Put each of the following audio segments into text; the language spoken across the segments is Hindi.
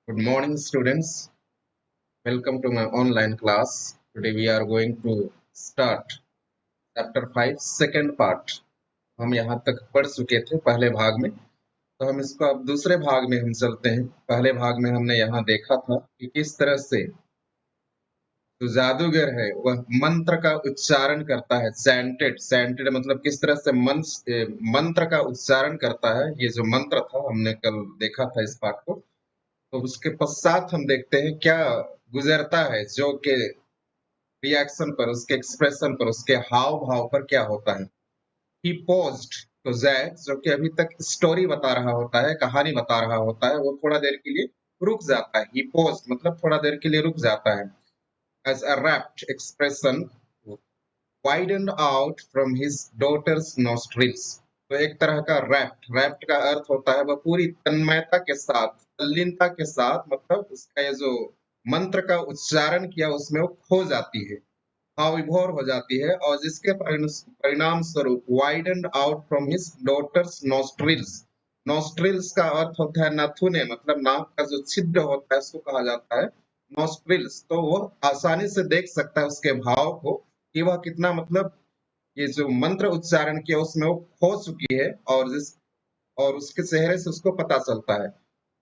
Good morning, students. Welcome to my online class. Today we are going to start chapter 5, second part. हम यहाँ तक पढ़ चुके थे पहले भाग में, तो हम इसको अब दूसरे भाग में हम चलते हैं। पहले भाग में हमने यहाँ देखा था कि किस तरह से जो जादूगर है वह मंत्र का उच्चारण करता है। सैंटेड मतलब किस तरह से मंत्र का उच्चारण करता है। ये जो मंत्र था हमने कल देखा था इस पाठ को। तो उसके पश्चात हम देखते हैं क्या गुजरता है, जो के रिएक्शन पर, उसके एक्सप्रेशन पर, उसके हाव भाव पर क्या होता है। ही पोज्ड, तो जैक जो कि अभी तक स्टोरी बता रहा होता है, कहानी बता रहा होता है, वो थोड़ा देर के लिए रुक जाता है। ही पोज्ड मतलब थोड़ा देर के लिए रुक जाता है। As a rapt expression widen out from his daughter's nostrils, तो एक तरह का रैप्ट का अर्थ होता है वह पूरी तन्मयता के साथ, तल्लीनता के साथ, मतलब उसका ये जो मंत्र का उच्चारण किया उसमें वो खो जाती है, विभोर हो जाती है, और जिसके परिणाम स्वरूप widen out from his daughter's nostrils. Nostrils का अर्थ होता है नाथुने, मतलब नाक का जो छिद्र होता है उसको कहा जाता है नॉस्ट्रिल्स। तो वो आसानी से देख सकता है उसके भाव को कि वह कितना, मतलब ये जो मंत्र उच्चारण किया उसमें वो खो चुकी है, और उसके चेहरे से उसको पता चलता है।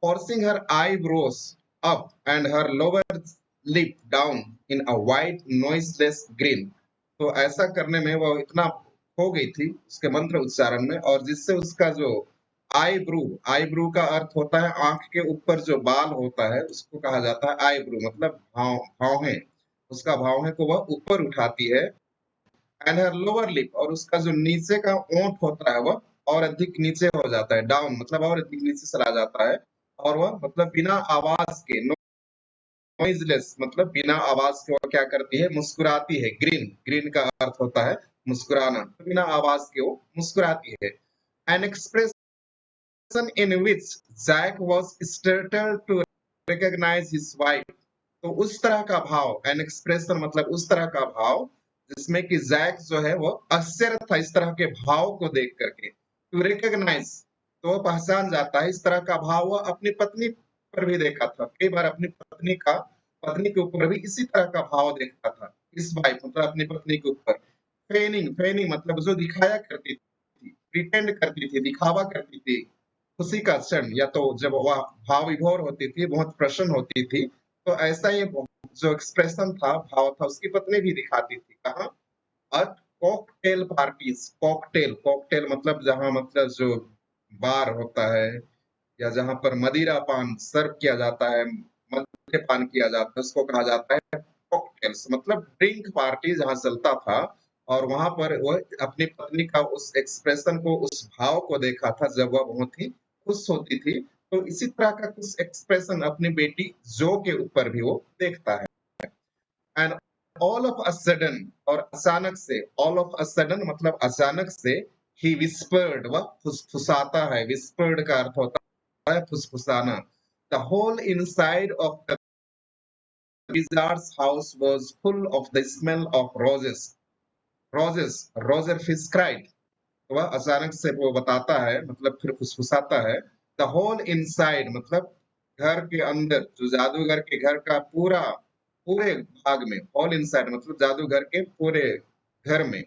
Forcing her eyebrows up and her lower lip down in a wide noiseless grin, तो ऐसा करने में वो इतना खो गई थी उसके मंत्र उच्चारण में, और जिससे उसका जो आईब्रू का अर्थ होता है आंख के ऊपर जो बाल होता है उसको कहा जाता है आईब्रू, मतलब भावें, उसका भावें को वह ऊपर उठाती है। एंड हर लोअर लिप, और उसका जो नीचे का ओंठ होता है वह और अधिक नीचे हो जाता है, डाउन मतलब और अधिक नीचे चला जाता है, और वह मतलब बिना आवाज के, नॉइजलेस मतलब बिना आवाज के वह क्या करती है, मुस्कुराती है। ग्रीन का अर्थ होता है मुस्कुराना, तो बिना आवाज के वो मुस्कुराती है। An expression in which Jack was startled to recognise his wife, तो उस तरह का भाव, एन एक्सप्रेशन मतलब उस तरह का भाव जिसमें कि जैक जो है वो आश्चर्य था इस तरह के भाव को देख करके। टू रिकॉग्नाइज, तो वो पहचान जाता है। इस तरह का भाव वो अपनी पत्नी पर भी देखा था, कई बार अपनी पत्नी के ऊपर भी इसी तरह का भाव देखा था। इस वाइफ मतलब अपनी पत्नी के ऊपर। फेनिंग मतलब जो दिखाया करती थी, प्रिटेंड करती थी, दिखावा करती थी खुशी का क्षण, या तो जब वह भाव विभोर होती थी, बहुत प्रसन्न होती थी, तो ऐसा ही जो एक्सप्रेशन था, भाव था, उसकी पत्नी भी दिखाती थी। कहाँ? Eight cocktail parties. कॉकटेल मतलब जहाँ, मतलब जो बार होता है या जहाँ पर मदिरा पान सर्व किया जाता है, मद्य पान किया जाता है, उसको कहा जाता है कॉकटेल्स, मतलब ड्रिंक पार्टी जहाँ चलता था। और वहां पर वो अपनी पत्नी का उस एक्सप्रेशन को, उस भाव को देखा था जब वह बहुत ही खुश होती थी। तो इसी तरह का कुछ एक्सप्रेशन अपनी बेटी जो के ऊपर भी वो देखता है। And all of a sudden, और अचानक से, ऑल ऑफ अ सडन मतलब अचानक से, ही विस्पर्ड, वह फुसफुसाता है। विस्पर्ड का अर्थ होता है फुसफुसाना। The whole inside of the wizard's house was full of the smell of roses. Roger fish cried, वह अचानक से वो बताता है, मतलब फिर फुसफुसाता है। द होल इनसाइड मतलब घर के अंदर, जो जादूगर के घर का पूरे भाग में, होल इनसाइड मतलब जादूगर के पूरे घर में,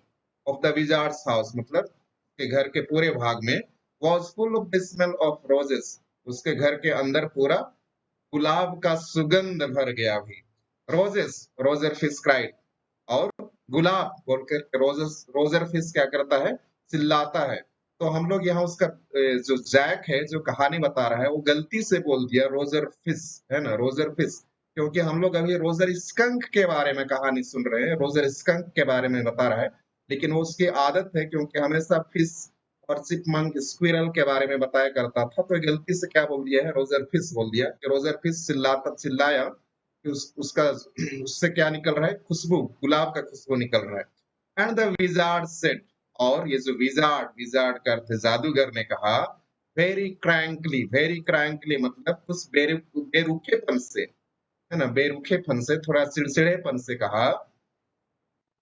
ऑफ द विजार्ड्स हाउस मतलब के घर के पूरे भाग में, was full of the smell of roses, उसके घर के अंदर पूरा गुलाब का सुगंध भर गया भी। रोजर फिश क्राइड, और गुलाब बोलकर रोजर फिश क्या करता है, चिल्लाता है। तो हम लोग यहाँ उसका जो जैक है जो कहानी बता रहा है वो गलती से बोल दिया रोजर फिश, है ना, रोजर फिश, क्योंकि हम लोग अभी रोजर स्कंक के बारे में कहानी सुन रहे हैं, रोजर स्कंक के बारे में बता रहा है। लेकिन वो उसकी आदत है, क्योंकि हमेशा फिश और चिपमंक स्क्विरल के बारे में बताया करता था, तो गलती से क्या बोल दिया है, रोजर फिश बोल दिया कि रोजर फिश चिल्लाया कि उसका उससे क्या निकल रहा है, खुशबू, गुलाब का खुशबू निकल रहा है। एंड द विजार्ड सेड, और ये जो विजार्ड का अर्थ जादूगर ने कहा, वेरी क्रैंकली मतलब कुछ बेरुखेपन से, है ना, बेरुखेपन से, थोड़ा चिड़चिड़ेपन से कहा,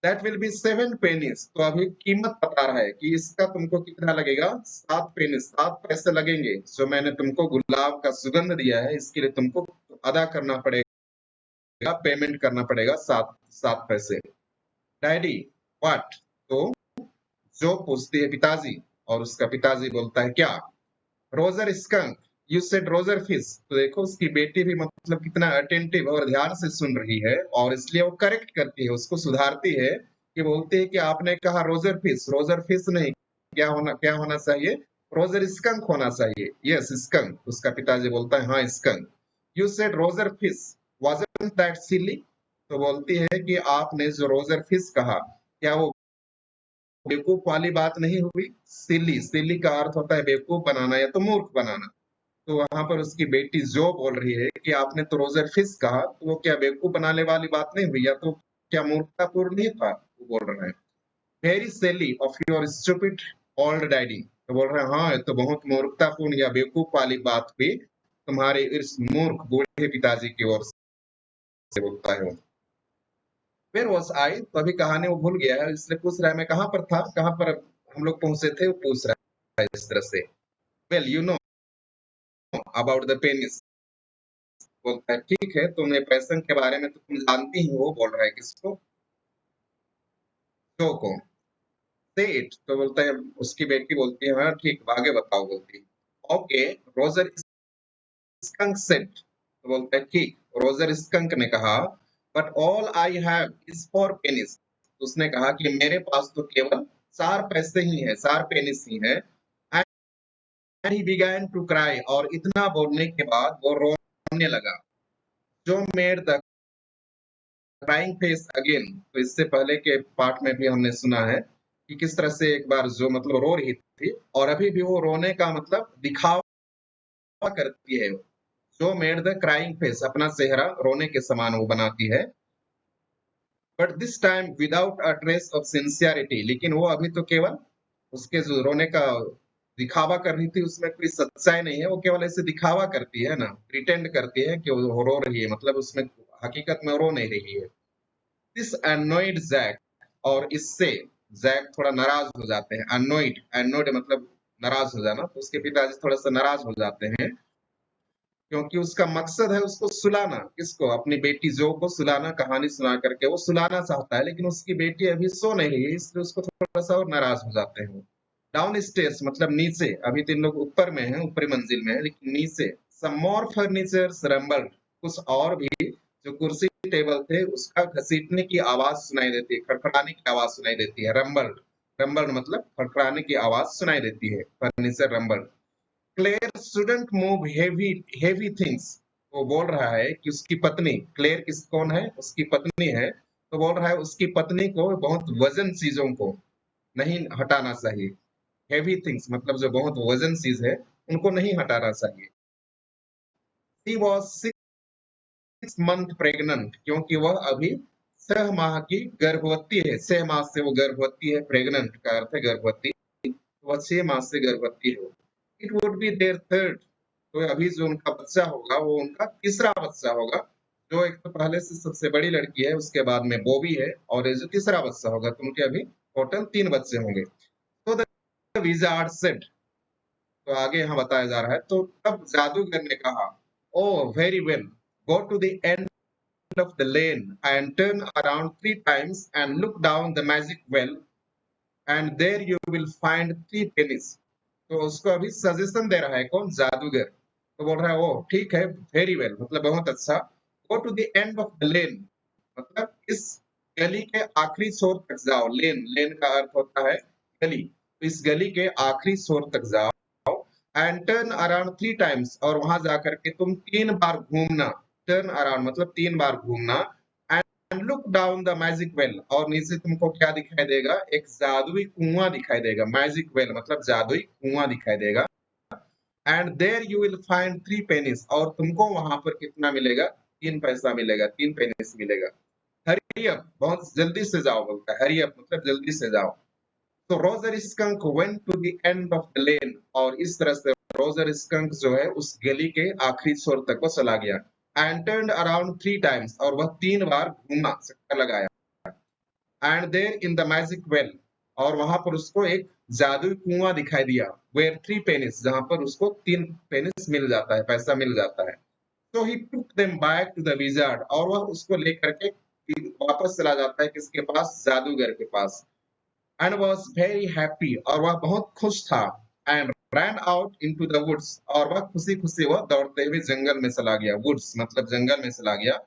दैट विल बी 7 पेनीज। तो अभी कीमत बता रहा है कि इसका तुमको कितना लगेगा, 7 पेनी, 7 पैसे लगेंगे। जो मैंने तुमको गुलाब का सुगंध दिया है, इसके लिए तुमको अदा करना पड़ेगा, पेमेंट करना पड़ेगा 7 पैसे। Daddy what? तो जो पूछती है पिताजी, और उसका पिताजी बोलता है क्या? Roger skunk, you said Roger fish. तो देखो उसकी बेटी भी मतलब कितना अटेंटिव और ध्यान से सुन रही है, और इसलिए वो करेक्ट करती है, उसको सुधारती है, कि बोलती है कि आपने कहा रोजर फिश नहीं, क्या होना चाहिए? रोजर स्कंक होना चाहिए। Yes skunk. उसका पिताजी बोलता है हाँ skunk. You said Roger fish, wasn't that silly? तो बोलती है कि आपने जो रोजर फिश कहा, क्या वो बेवकूफ वाली बात नहीं हुई? सिली, सिली का अर्थ होता है बेवकूफ बनाना या तो मूर्ख बनाना। तो वहां पर उसकी बेटी जो बोल रही है कि आपने तो रोजर फिश कहा, तो वो क्या बेवकूफ बनाने वाली बात नहीं हुई, या तो क्या मूर्खतापूर्ण नहीं था? वो बोल रहा है very silly of your stupid old daddy. तो बोल रहे हैं हाँ ये तो बहुत मूर्खतापूर्ण या बेवकूफ वाली बात हुई तुम्हारे इस मूर्ख बूढ़े पिताजी की ओर से, बोलता है वो। Where was I? तो अभी कहानी वो भूल गया है, इसलिए पूछ रहा है मैं कहाँ पर था, कहाँ पर हम लोग पहुंचे थे, वो पूछ रहा है इस तरह से। Well you know about the penis. बोलता है ठीक है, तुमने पैसन के बारे में तो तुम जानती ही हो। बोल रहा है किसको? जो को। से इट। तो बोलता है, उसकी बेटी बोलती है हाँ ठीक, आगे बताओ। बोलती है ओके रोजर स्कंक सेड। तो बोलता है ठीक, रोजर स्कंक ने कहा but all I have is for penis. उसने कहा कि मेरे पास तो केवल 4 पैसे ही हैं, 4 पेनिस ही हैं। And he began to cry, और इतना बोलने के बाद वो रोने लगा। जो made the crying face again. तो इससे पहले के पार्ट में भी हमने सुना है कि किस तरह से एक बार जो मतलब रो रही थी, और अभी भी वो रोने का मतलब दिखावा करती है। जो मेड द क्राइंग फेस, अपना चेहरा रोने के समान वो बनाती है। But this time without a trace of sincerity. लेकिन वो अभी तो केवल उसके जो रोने का दिखावा कर रही थी, उसमें कोई सच्चाई नहीं है, वो केवल ऐसे दिखावा करती है ना, प्रिटेंड करती है कि वो रो रही है, मतलब उसमें हकीकत में रो नहीं रही है। दिस एनोइड जैक, और इससे जैक थोड़ा नाराज हो जाते हैं। एनोइड, एनोइड मतलब नाराज हो जाना। तो उसके पिताजी थोड़ा सा नाराज हो जाते हैं, क्योंकि उसका मकसद है उसको सुलाना। किसको? अपनी बेटी जो को सुलाना, कहानी सुना करके वो सुलाना चाहता है, लेकिन उसकी बेटी अभी सो नहीं रही है, इसलिए उसको थोड़ा सा और नाराज हो जाते हैं। डाउन स्टेयर्स मतलब नीचे, अभी 3 लोग ऊपर में हैं, ऊपरी मंजिल में है, लेकिन नीचे सम मोर फर्नीचर्स रंबल्ड, कुछ और भी जो कुर्सी टेबल थे उसका घसीटने की आवाज सुनाई देती है, खड़खड़ाने की आवाज सुनाई देती है। रंबल्ड, रंबल्ड मतलब खड़खड़ाने की आवाज सुनाई देती है, furniture rumbled. Claire shouldn't move heavy heavy things. वो बोल रहा है कि उसकी पत्नी, क्लेयर किस कौन है? उसकी पत्नी है। तो बोल रहा है उसकी पत्नी को बहुत वजन चीजों को नहीं हटाना चाहिए। हेवी थिंग्स मतलब जो बहुत वजन चीज है, उनको नहीं हटाना चाहिए। शी वॉज 6 मंथ प्रेग्नेंट, क्योंकि वह अभी 6 माह की गर्भवती है। 6 माह से वो गर्भवती है, प्रेग्नेंट का अर्थ है गर्भवती। वह 6 माह से गर्भवती है। It would be there third. तो अभी जो उनका बच्चा होगा वो उनका तीसरा बच्चा होगा। जो एक तो पहले से सबसे बड़ी लड़की है, उसके बाद में बॉबी है, और ये जो तीसरा बच्चा होगा, तो उनके अभी टोटल 3 बच्चे होंगे। तो द विजार्ड सेड, तो आगे यहाँ बताया जा रहा है, तो तब जादूगर ने कहा oh very well, go to the end of the lane and turn around 3 times and look down the magic well and there you will find 3 pennies। तो उसको अभी सजेशन दे रहा है कौन? जादूगर। तो बोल रहा है ओ ठीक है, वेरी वेल मतलब बहुत अच्छा। Go to the end of the lane, मतलब इस गली के आखिरी छोर तक जाओ। लेन, लेन का अर्थ होता है गली। तो इस गली के आखिरी छोर तक जाओ। एंड टर्न अराउंड 3 टाइम्स, और वहां जाकर के तुम 3 बार घूमना। टर्न अराउंड मतलब 3 बार घूमना। And look down the magic well, और नीचे तुमको क्या दिखाई देगा? एक जादुई कुआं दिखाई देगा। मैजिक वेल मतलब जादुई कुआं दिखाई देगा। And there you will find 3 pennies, और तुमको वहां पर कितना मिलेगा? 3 पैसा मिलेगा, 3 पेनीज मिलेगा। हरी अप, बहुत जल्दी से जाओ, बोलता है हरी अप मतलब जल्दी से जाओ। तो Roger Skunk went to the end of the lane, और इस तरह से रोजर स्कंक जो है उस गली के आखिरी छोर तक वो चला गया। एंड टर्न अराउंड 3 टाइम्स, और वह 3 बार घूमा, चक्कर लगाया। And there in the magic well, और वहां पर उसको एक जादुई कुआं दिखाई दिया, वेयर 3 पेनिस, जहां पर उसको 3 पेनिस मिल जाता है, पैसा मिल जाता है। तो he took them back to the wizard, और वह उसको लेकर के वापस चला जाता है किसके पास, जादूगर के पास। एंड वॉज वेरी हैप्पी, और वह बहुत खुश था। And ran out into the woods, और वह खुशी खुशी वह दौड़ते हुए जंगल में चला गया, वुड्स मतलब जंगल में चला गया।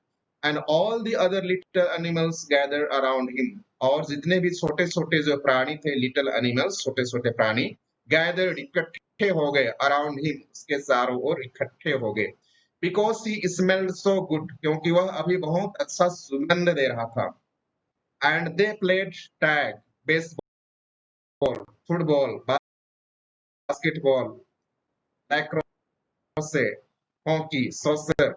And all the other little animals gather around him, और जितने भी छोटे छोटे जो प्राणी थे, लिटिल एनिमल्स छोटे छोटे प्राणी, गैदर्ड इकट्ठे हो गए, अराउंड हिम उसके चारों ओर इकट्ठे हो गए। Because he smelled so good, क्योंकि वह अभी बहुत अच्छा सुगंध दे रहा था। And they played tag, baseball, football, basketball, lacrosse, hockey, soccer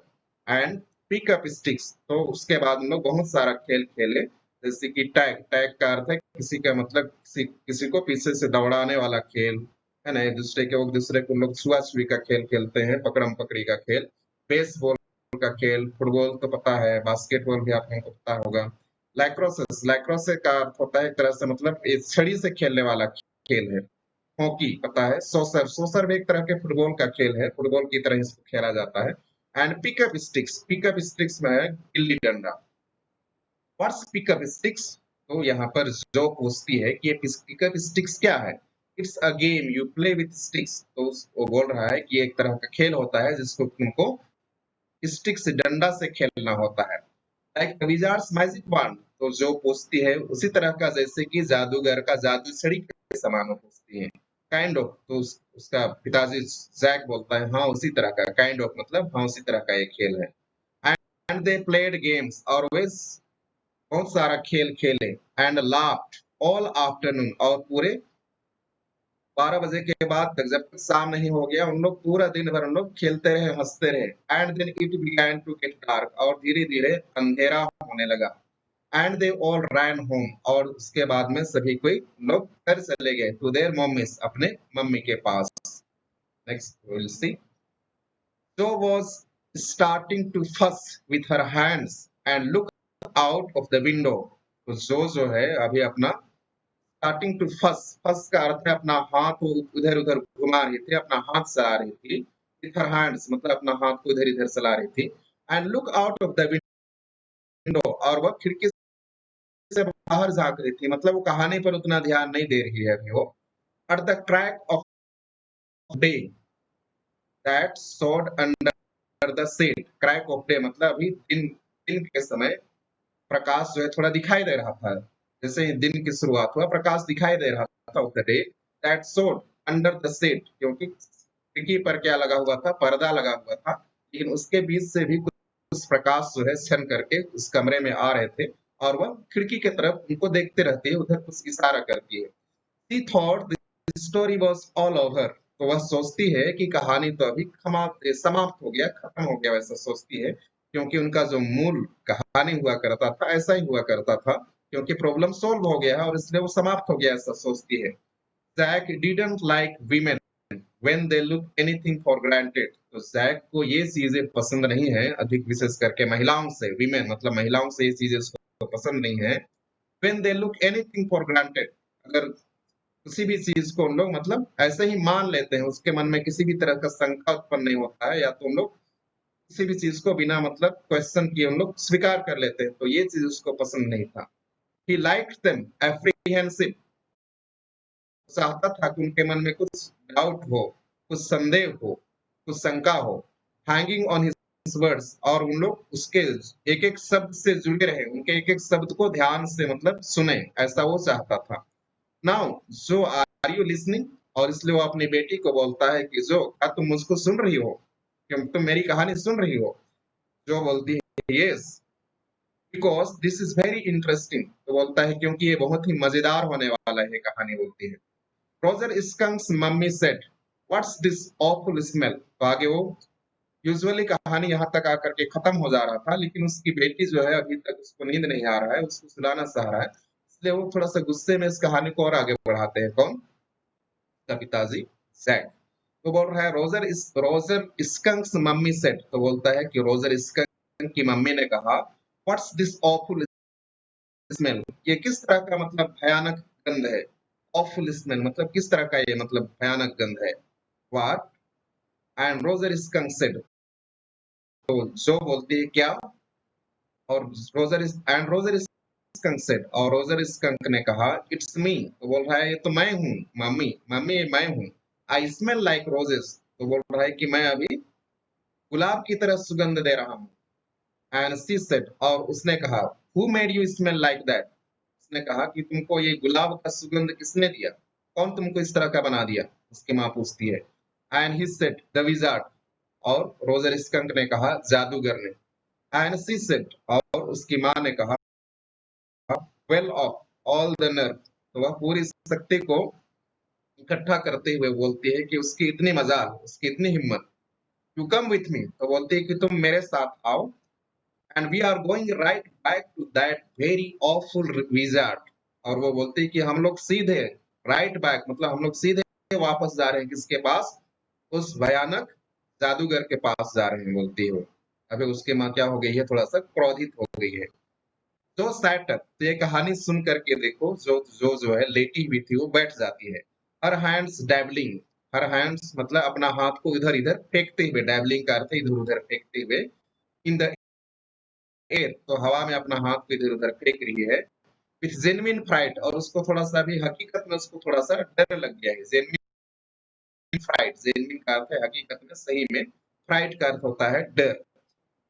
and pickup sticks. तो उसके बाद हम लोग बहुत सारा खेल खेले, जैसे कि टैग, टैग का अर्थ है किसी का मतलब किसी को पीछे से दौड़ाने वाला खेल, है ना, एक दूसरे के, एक दूसरे को लोग छुआ छुई का खेल खेलते हैं, पकड़म पकड़ी का खेल, बेसबॉल का खेल, फुटबॉल तो पता है, बास्केटबॉल भी आप लोगों को पता होगा। लैक्रोसेस, लैक्रोसे का अर्थ होता है एक तरह से मतलब एक छड़ी से खेलने वाला खेल है। हॉकी पता है। सोसर, सोसर भी एक तरह के फुटबॉल का खेल है, फुटबॉल की तरह इसको खेला जाता है। And pickup sticks, pickup sticks में है gilli danda. What's pickup sticks, तो यहाँ पर जो पूछती है कि ये पिकअप स्टिक्स क्या है। It's a game you play with sticks, तो वो बोल रहा है कि एक तरह का खेल होता है जिसको तुमको स्टिक से, डंडा से खेलना होता है। लाइक विजार्ड्स मैजिक वॉन्ड, तो जो पूछती है उसी तरह का जैसे कि जादूगर का जादू छड़ी के समान वो पूछती है। काइंड ऑफ, तो उसका पिताजी जैक बोलता है हाँ उसी तरह का, काइंड ऑफ मतलब हाँ उसी तरह का एक खेल है। एंड दे प्लेड गेम्स, और वे बहुत सारा खेल खेले। एंड लाफ्ड ऑल आफ्टरनून, और पूरे 12 बजे के बाद तक, जब तक शाम नहीं हो गया, उन लोग पूरा दिन भर उन लोग खेलते रहे, हंसते रहे। And then it began to get dark, और धीरे धीरे अंधेरा होने लगा। And they all ran home, और उसके बाद में सभी कोई लोग घर चले गए, टू देयर मम्मीज, अपने मम्मी के पास। Next will see. Jo was starting to fuss with her hands and look out of the window, तो जो है अभी अपना स्टार्टिंग टू फस, फस का अर्थ है अपना हाथ को इधर उधर घुमा रही थी, अपना हाथ चला रही थी। विथ हर हैंड्स मतलब अपना हाथ को इधर इधर चला रही थी। And look out of the window, और वह खिड़की से बाहर झांक रही थी, मतलब वो कहानी पर उतना ध्यान नहीं दे रही है अभी वो। At the crack of day that sod under the set, crack of day मतलब अभी दिन, दिन के समय प्रकाश जो है थोड़ा दिखाई दे रहा था, जैसे ही दिन की शुरुआत हुआ प्रकाश दिखाई दे रहा था। Of the day that sod under the set, क्योंकि खिड़की पर क्या लगा हुआ था, पर्दा लगा हुआ था, लेकिन उसके बीच से भी कुछ प्रकाश जो है छन करके उस कमरे में आ रहे थे, और वह खिड़की की तरफ उनको देखते रहती है, उधर कुछ इशारा करती है। She thought the story was all over, तो वह सोचती है कि कहानी तो अभी समाप्त हो गया, खत्म हो गया, वैसा सोचती है, क्योंकि उनका जो मूल कहानी हुआ करता था ऐसा ही हुआ करता था, क्योंकि प्रॉब्लम सॉल्व हो गया है और इसलिए वो समाप्त हो गया, ऐसा सोचती है। Jack didn't like women when they look anything for granted, तो जैक को ये चीजें पसंद नहीं है, अधिक विशेष करके महिलाओं से, विमेन मतलब महिलाओं से ये चीजें उसको पसंद नहीं है। when they look anything for granted, अगर किसी भी चीज को उन लोग मतलब ऐसे ही मान लेते हैं, उसके मन में किसी भी तरह का शंका उत्पन्न नहीं होता है, या तो उन लोग किसी भी चीज को बिना मतलब क्वेश्चन किए उन लोग स्वीकार कर लेते हैं, तो ये चीज उसको पसंद नहीं था। ही लाइक्ड देम एप्रीहेंसिव, चाहता था कि उनके मन में कुछ डाउट हो, कुछ संदेह हो, कुछ शंका हो। हैंगिंग ऑन हिज वर्ड्स, और उन लोग उसके एक एक शब्द से जुड़े रहे, उनके एक एक शब्द को ध्यान से मतलब सुने, ऐसा वो चाहता था। नाउ जो आर यू लिसनिंग, और इसलिए वो अपनी बेटी को बोलता है कि जो, क्या तुम मुझको सुन रही हो, क्या तुम मेरी कहानी सुन रही हो। जो बोलती है yes because this is very interesting, तो बोलता है क्योंकि ये बहुत ही मजेदार होने वाला है कहानी, बोलती है। Roger skunk's mummy said what's this awful smell, तो आगे वो यूजुअली कहानी यहाँ तक आकर के खत्म हो जा रहा था, लेकिन उसकी बेटी जो है अभी तक उसको नींद नहीं आ रहा है, उसको सुलाना चाह रहा है, इसलिए वो थोड़ा सा गुस्से में इस कहानी को और आगे बढ़ाते हैं। कौन, का पिताजी जैक। तो बोल रहा है रोजर स्कंक्स मम्मी सेड, तो बोलता है कि रोजर स्कंक की मम्मी ने कहा व्हाट्स दिस ऑफुल स्मेल, ये किस तरह का मतलब भयानक गंध है। ऑफुल स्मेल मतलब किस तरह का ये मतलब भयानक गंध है। What and Roger skunk said, तो जो बोलती है क्या, और रोजर स्कंक सेड, और रोजर स्कंक ने कहा इट्स मी, तो बोल रहा है ये तो मैं हूँ, मम्मी मम्मी मैं हूँ। आई स्मेल लाइक रोजेस, तो बोल रहा है कि मैं अभी गुलाब की तरह सुगंध दे रहा हूँ। एंड शी सेड, और उसने कहा who made you smell like that, उसने कहा कि तुमको ये गुलाब का सुगंध किसने दिया, कौन तुमको इस तरह का बना दिया। उसकी माँ पूछती है। And he said the wizard, और रोजर स्कंक ने कहा जादूगर ने। एंड शी सेड, और उसकी माँ ने कहा well of all the nerve, तो वह पूरी शक्ति को इकट्ठा करते हुए बोलती है कि उसकी इतनी मजाल, उसकी इतनी हिम्मत। यू कम विथ मी, तो बोलती है कि तुम मेरे साथ आओ। And we are going right back to that very awful wizard, और वो बोलती है कि हम लोग सीधे राइट बैक मतलब हम लोग सीधे वापस जा रहे हैं किसके पास, उस भयानक जादूगर के पास जा रहे हैं, बोलती है वो। अभी उसकी माँ क्या हो गई है, थोड़ा सा क्रोधित हो गई है। जो सैटर, तो ये कहानी सुन करके देखो, जो है लेटी हुई थी वो बैठ जाती है। हर हैंड्स डैबलिंग, हर हैंड्स मतलब अपना हाथ को इधर इधर फेंकते हुए, डैबलिंग का अर्थ इधर उधर फेंकते हुए, इन द एयर, तो हवा में अपना हाथ को इधर उधर फेंक रही है। विथ जेन्युइन फ्राइट, और उसको थोड़ा सा भी हकीकत में उसको थोड़ा सा डर लग गया है। जेन्युइन फ्राइट, जेन्युइन का अर्थ है हकीकत में, सही में। फ्राइट का अर्थ होता है डर।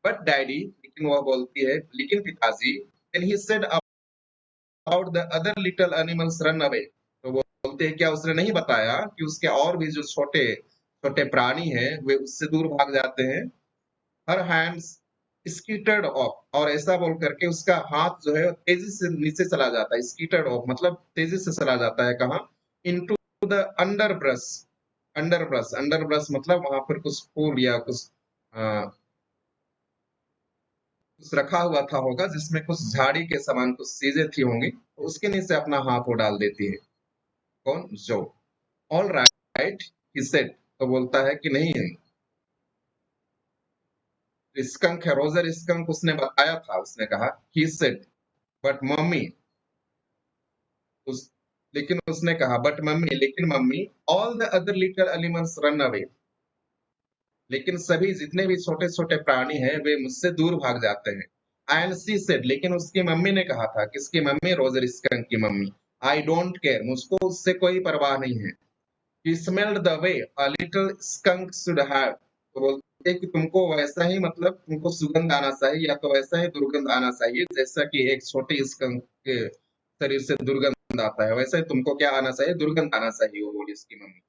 बट डैडी, लेकिन वह बोलती है, लेकिन पिताजी, then he said about the other little animals run away, तो वो बोलते हैं क्या उसने नहीं बताया कि उसके और भी जो छोटे छोटे प्राणी हैं वे उससे दूर भाग जाते हैं। हर हैंड्स स्कीटर्ड ऑफ, और ऐसा बोल करके उसका हाथ जो है तेजी से नीचे चला जाता है। स्कीटर्ड ऑफ मतलब तेजी से चला जाता है कहाँ, into the under brush. Under brush, under brush मतलब वहां पर कुछ फूल या कुछ कुछ रखा हुआ था होगा जिसमें कुछ झाड़ी के समान कुछ चीजें थी होंगी, तो उसके नीचे अपना हाथ वो डाल देती है। कौन, जो। ऑल राइट ही सेड, तो बोलता है कि नहीं है, स्कंक है, रोजर स्कंक उसने बताया था, उसने कहा ही सेड बट मम्मी, उस लेकिन उसने कहा बट मम्मी, लेकिन mummy, all the other little animals run away, लेकिन सभी जितने भी छोटे छोटे प्राणी हैं वे मुझसे दूर भाग जाते हैं। एंड सी सेड, लेकिन उसकी मम्मी ने कहा था, किसकी मम्मी, रोजर स्कंक की मम्मी, आई डोंट केयर, मुझको उससे कोई परवाह नहीं है। He smelled the way a little skunk should have, तो बोलते हैं कि तुमको वैसा ही मतलब तुमको सुगंध आना चाहिए या तो वैसा ही दुर्गंध आना चाहिए जैसा कि एक छोटे स्कंक के शरीर से दुर्गंध आता है, वैसे ही तुमको क्या आना चाहिए, दुर्गंध आना चाहिए, वो बोली उसकी मम्मी।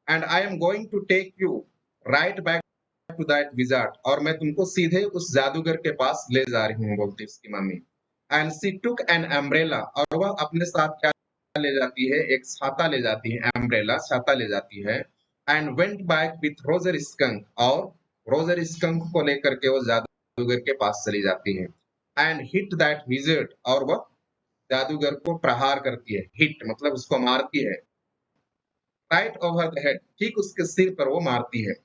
And I am going to take you right back to that wizard, और मैं तुमको सीधे उस जादूगर के पास ले जा रही हूँ, बोलती उसकी मम्मी। And she took an umbrella, और वह अपने साथ क्या ले जाती है, एक छाता ले जाती है, अम्ब्रेला छाता ले जाती है। And went back with Roger skunk, और रोजर स्कंक को लेकर के वो जादूगर के पास चली जाती है। एंड हिट दैट विजर्ड, और वह जादूगर को प्रहार करती है, हिट मतलब उसको मारती है। राइट ओवर द हेड, ठीक उसके सिर पर वो मारती है।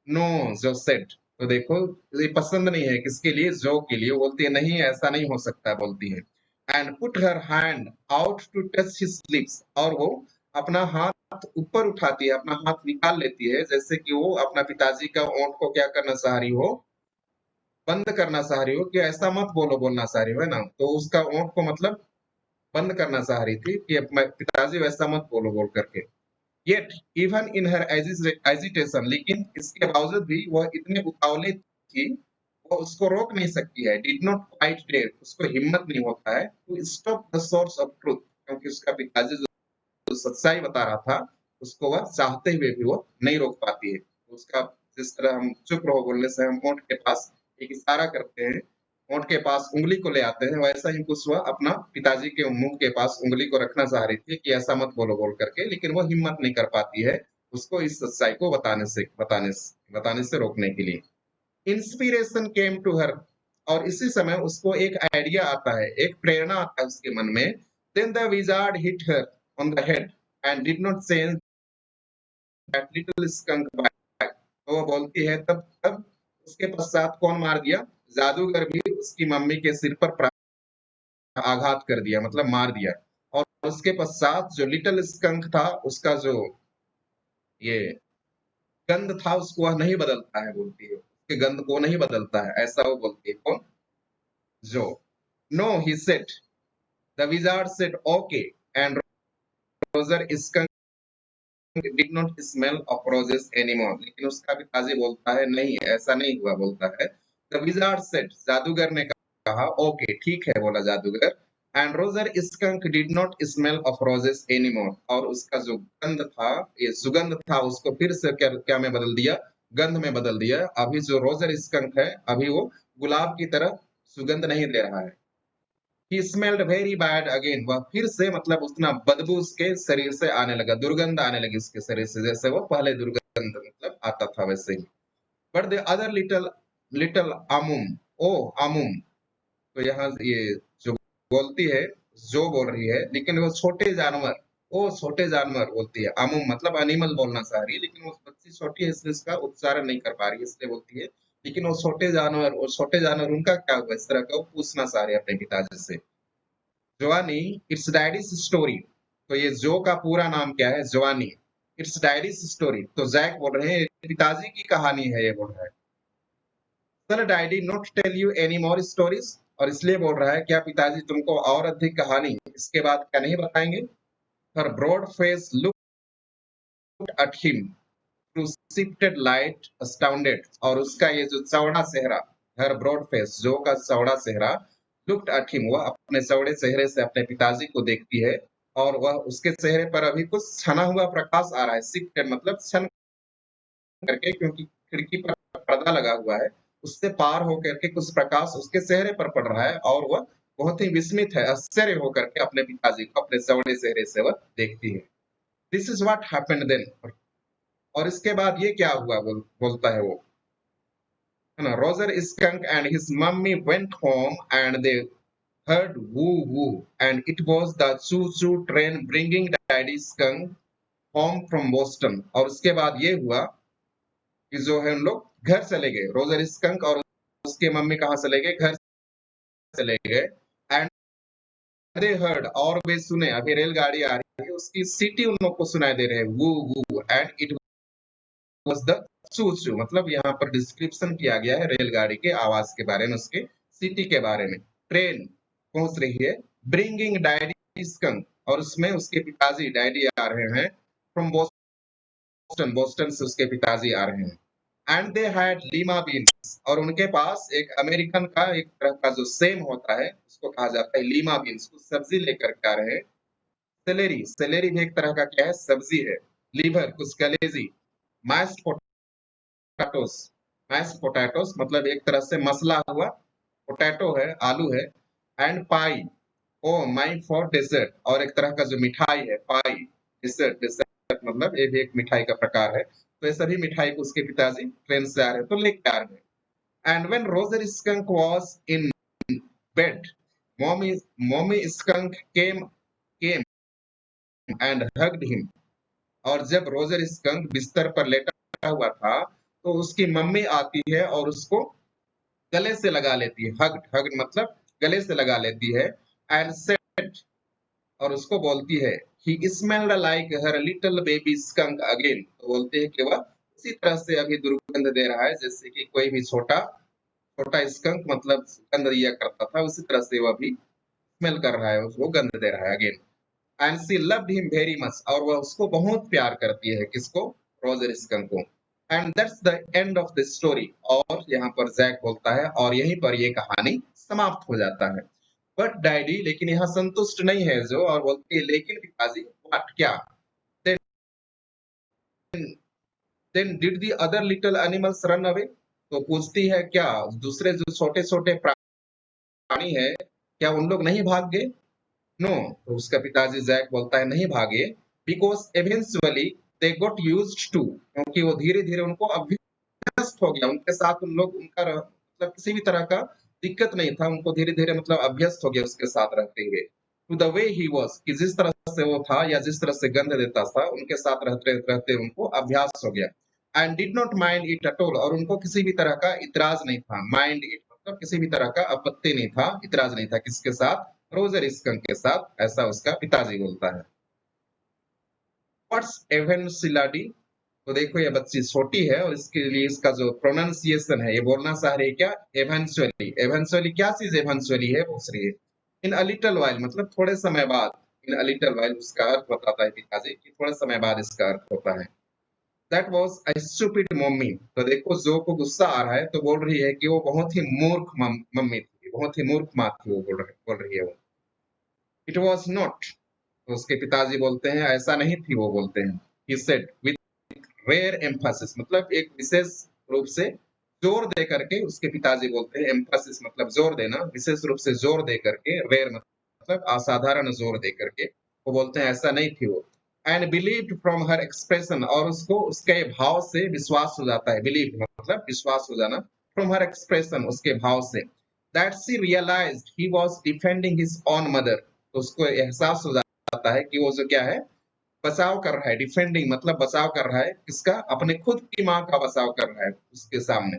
नो, जो सेड, तो देखो ये पसंद नहीं है, किसके लिए, जो के लिए। बोलती है नहीं ऐसा नहीं हो सकता, बोलती है। And put her hand out to touch his lips, और वो अपना हाथ ऊपर उठाती है, अपना हाथ निकाल लेती है, जैसे कि वो अपना पिताजी का ओंठ को क्या करना चाह रही हो, बंद करना चाह रही हो, कि ऐसा मत बोलो बोलना चाह रही हो, है ना, तो उसका ओंठ को मतलब बंद करना चाह रही थी कि पिताजी वैसा मत बोलो बोल करके। Yet even in her agitation, लेकिन इसके बावजूद भी वह इतने उतावले थी, वो उसको रोक नहीं सकती है। डिड नॉट क्वाइट डेयर, उसको हिम्मत नहीं होता है to stop the source of truth, क्योंकि उसका पिताजी जो सच्चाई बता रहा था उसको वह चाहते हुए भी वो नहीं रोक पाती है। उसका जिस तरह हम चुप रहो बोलने से हम ओंठ के पास एक इशारा करते हैं, ओंठ के पास उंगली को ले आते हैं, वैसा ही कुछ वह अपना पिताजी के मुंह के पास उंगली को रखना चाह रही थी कि ऐसा मत बोलो बोल करके, लेकिन वो हिम्मत नहीं कर पाती है उसको इस सच्चाई को बताने से रोकने के लिए। इंस्पिरेशन केम टू हर, और इसी समय उसको एक आइडिया आता है, एक प्रेरणा आता है उसके मन में। Then the wizard hit her on the head and did not sense that little skunk back, तो वो बोलती है तब तब उसके पश्चात कौन मार दिया, जादूगर भी उसकी मम्मी के सिर पर आघात कर दिया, मतलब मार दिया। और उसके पश्चात जो लिटिल स्कंक था, उसका जो ये गंध था, उसको वह नहीं बदलता है, बोलती है, उसके गंध को नहीं बदलता है, ऐसा वो बोलती है। कौन? जो। No, he said, the wizard said okay, and Roger skunk did not smell of roses anymore. लेकिन उसका पिताजी बोलता है नहीं, ऐसा नहीं हुआ, बोलता है द विजार्ड सेड, जादूगर ने कहा ओके, ठीक है, बोला जादूगर, and Roger skunk did not smell of roses anymore. और उसका जो गंध था, ये सुगंध था, उसको फिर से क्या क्या में बदल दिया? गंध में बदल दिया। अभी जो रोजर स्कंक है, अभी वो गुलाब की तरह सुगंध नहीं दे रहा है। He smelled very bad again, वह फिर से मतलब उतना बदबू उसके शरीर से आने लगा, दुर्गंध आने लगी उसके शरीर से, जैसे वो पहले दुर्गंध मतलब आता था वैसे ही। But the other little little a mum, oh a mum, तो यहाँ ये जो बोलती है, जो बोल रही है, लेकिन वो छोटे जानवर, ओ छोटे जानवर बोलती है। आमुम मतलब एनिमल बोलना चाह रही है, लेकिन वो बच्ची छोटी है इसलिए इसका उच्चारण नहीं कर पा रही है, इसलिए बोलती है। लेकिन वो छोटे जानवर, वो छोटे जानवर उनका क्या हुआ, इस तरह का वो पूछना चाह रही है अपने पिताजी से। Joanie, it's daddy's story. तो ये जो का पूरा नाम क्या है? जोआनी। It's daddy's story. तो जैक बोल रहे हैं पिताजी की कहानी है, ये बोल रहा है। चल daddy not tell you any more stories, और इसलिए बोल रहा है क्या पिताजी तुमको और अधिक कहानी इसके बाद क्या नहीं बताएंगे? Her broad face looked at him through shifted light astounded. और उसका ये जो चौड़ा चेहरा, हर ब्रॉड फेस, जो का चौड़ा चेहरा, लुक्ड एट हिम, वह अपने चौड़े चेहरे से अपने पिताजी को देखती है। और वह उसके चेहरे पर अभी कुछ छना हुआ प्रकाश आ रहा है, शिफ्टेड मतलब छन करके, क्योंकि खिड़की पर पर्दा लगा हुआ है, उससे पार होकर के कुछ प्रकाश उसके चेहरे पर पड़ रहा है, और वह बहुत ही विस्मित है, आश्चर्य होकर के अपने पिताजी को अपने चौड़े चेहरे से वह देखती है। This is what happened then. और इसके बाद ये क्या हुआ, बोलता है वो, है ना। Roger skunk and his mummy went home and they heard woo woo, and it was the choo choo train bringing daddy skunk home from Boston। और उसके बाद ये हुआ कि जो है उन लोग घर चले गए, रोजर स्कंक और उसके मम्मी कहाँ चले गए? घर चले गए। एंड दे हर्ड, और वे सुने, अभी रेलगाड़ी आ रही है, उसकी सीटी उन लोग को सुनाई दे रहे हैं, वू वू, एंड इट वाज द चू चू। मतलब यहाँ पर डिस्क्रिप्शन किया गया है रेलगाड़ी के आवाज के बारे में, उसके सिटी के बारे में। ट्रेन पहुंच रही है, ब्रिंगिंग डैडी स्कंक, और उसमें उसके पिताजी डैडी आ रहे हैं, फ्रॉम बोस्टन, बोस्टन से उसके पिताजी आ रहे हैं। And they had Lima beans, और उनके पास एक अमेरिकन का एक तरह का जो सेम होता है, उसको कहा जाता है लीमा बीन्स, कुछ सब्जी लेकर के आ रहे हैं। सेलेरी, सेलेरी भी एक तरह का क्या है? सब्जी है। लीवर कुछ कलेजी। मैश्ड पोटैटोस, मैश्ड पोटैटोस मतलब एक तरह से मसला हुआ पोटैटो है, आलू है। And pie, oh my for dessert, और एक तरह का जो मिठाई है, पाई, डेजर्ट, डेजर्ट मतलब ये भी एक मिठाई का प्रकार है। तो ये सभी मिठाई को उसके पिताजी ट्रेन से आ रहे हैं तो लेके आ रहे हैं। And when Roger skunk was in bed, mommy mommy skunk came and hugged him। और जब रोजर स्कंक बिस्तर पर लेटा हुआ था, तो उसकी मम्मी आती है और उसको गले से लगा लेती है। हग, हग मतलब गले से लगा लेती है। एंड सेड, और उसको बोलती है, he smelled like her little baby skunk again. तो बोलते हैं कि वह उसी तरह से अभी दुर्गंध दे रहा है जैसे कि कोई भी छोटा छोटा स्कंक मतलब गंध दिया करता था, उसी तरह से वह भी स्मेल कर रहा है, उसको गंध दे रहा है again. And she loved him very much, और वह उसको बहुत प्यार करती है, किसको? रोजर स्कंक को। And that's the end of the story. और यहाँ पर जैक बोलता है और यहीं पर ये कहानी समाप्त हो जाता है। बट डैडी, लेकिन यहाँ संतुष्ट नहीं है जो, और बोलती है लेकिन पिताजी, व्हाट क्या? Then did the other little animals run away. तो पूछती है क्या दूसरे जो छोटे छोटे प्राणी है, क्या उन लोग नहीं भाग गए? नो, तो उसका पिताजी जैक बोलता है नहीं भागे, because eventually they got used to, क्योंकि वो धीरे धीरे उनको अभ्यस्त हो गया, उनके साथ उन लोग उनका मतलब किसी भी तरह का दिक्कत नहीं था, उनको धीरे धीरे मतलब अभ्यस्त हो गया उसके साथ रहते हुए। To the way he was, कि जिस तरह से वो था या जिस तरह से गंध देता था, उनके साथ रहते रहते उनको अभ्यास हो गया। And did not mind it at all, और उनको किसी भी तरह का इतराज नहीं था। माइंड इट मतलब किसी भी तरह का आपत्ति नहीं था, इतराज नहीं था, किसके साथ? रोजर स्कंक के साथ, ऐसा उसका पिताजी बोलता है। व्हाट्स एवेंसिलाडी? तो देखो ये बच्ची छोटी है और इसके लिए इसका जो प्रोनाउंसिएशन है, ये बोलना चाह रही है क्या? एवेंचुअली। एवेंचुअली क्या चीज एवेंचुअली है? पूछ रही है। इन अ लिटल वाइल मतलब थोड़े समय बाद। इन अ लिटल वाइल उसका अर्थ बताता है पिताजी कि थोड़े समय बाद इसका अर्थ होता है। That was a stupid mummy. तो देखो जो को गुस्सा आ रहा है तो बोल रही है कि वो बहुत ही मूर्ख मम्मी थी, बहुत ही मूर्ख माँ थी, वो बोल रही है वो। It was not. तो उसके पिताजी बोलते हैं ऐसा नहीं थी, वो बोलते हैं। He said with rare emphasis मतलब एक विशेष रूप से जोर दे करके, उसके पिताजी बोलते हैं एम्फासिस मतलब जोर देना, विशेष रूप से जोर दे करके, रेयर मतलब असाधारण जोर दे करके वो बोलते हैं ऐसा नहीं थी वो। And believe from her expression और उसको उसके भाव से विश्वास हो जाता है। बिलीव मतलब विश्वास हो जाना, फ्रॉम हर एक्सप्रेशन उसके भाव से, that she realised he was defending his own mother. तो उसको एहसास हो जाता है कि वो जो क्या है, बचाव कर रहा है। डिफेंडिंग मतलब बचाव कर रहा है, किसका? अपने खुद की माँ का बचाव कर रहा है उसके सामने।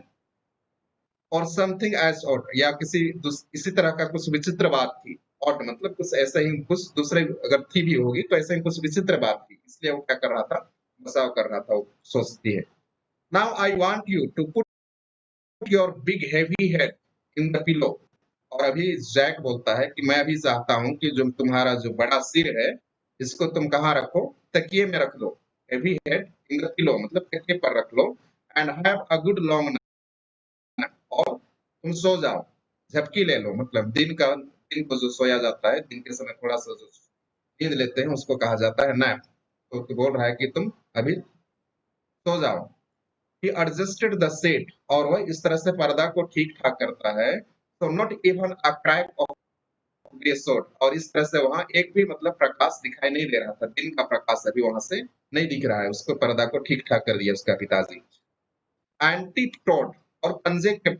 और समथिंग एज ऑड या किसी तरह का कुछ विचित्र बात थी। ऑड मतलब कुछ ऐसा ही, कुछ दूसरे अगर थी भी होगी तो ऐसा ही कुछ विचित्र बात थी, इसलिए वो क्या कर रहा था? बचाव कर रहा था, वो सोचती है। Now I want you to put your big heavy head in the pillow. और अभी जैक बोलता है कि मैं अभी चाहता हूं कि जो तुम्हारा जो बड़ा सिर है, इसको तुम कहाँ रखो? तकिए में रख लो। Heavy head in the pillow मतलब तकिए पर रख लो। And have a good long, और तुम सो जाओ, झपकी ले लो। मतलब दिन को जो सोया जाता है, दिन के समय थोड़ा सा जो नींद लेते हैं उसको कहा जाता है नैप। तो बोल रहा है कि तुम अभी सो जाओ। He adjusted the shade और वह इस तरह से पर्दा को ठीक ठाक करता है। So not even a crack of grey showed और इस तरह से वहां एक भी मतलब प्रकाश दिखाई नहीं दे रहा था, दिन का प्रकाश अभी वहां से नहीं दिख रहा है। उसको पर्दा को ठीक ठाक कर दिया उसका पिताजी। एंटी टोड और पंजे के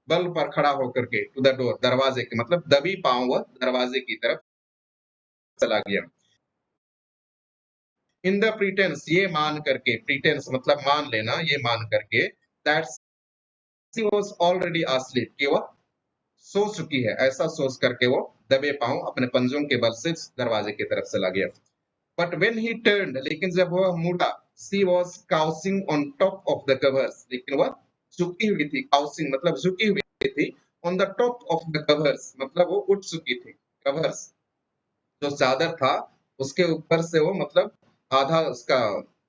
बल पर खड़ा होकर के टू द डोर दरवाजे के मतलब दबी पांव वह दरवाजे की तरफ चला गया। इन द प्रीटेंस ये मान करके, प्रीटेंस मतलब मान लेना, ये मान करके, that she was already asleep कि वह सो चुकी है, ऐसा सोच करके वो दबे पांव अपने पंजों के बल से दरवाजे की तरफ चला गया। बट वेन ही टर्न्ड लेकिन जब वह मुड़ा, she was causing on top of the covers लेकिन वह झुकी हुई थी। काउसिंग मतलब झुकी हुई थी। On the top of the covers मतलब वो उठ चुकी थी। कवर्स जो चादर था उसके ऊपर से वो मतलब आधा उसका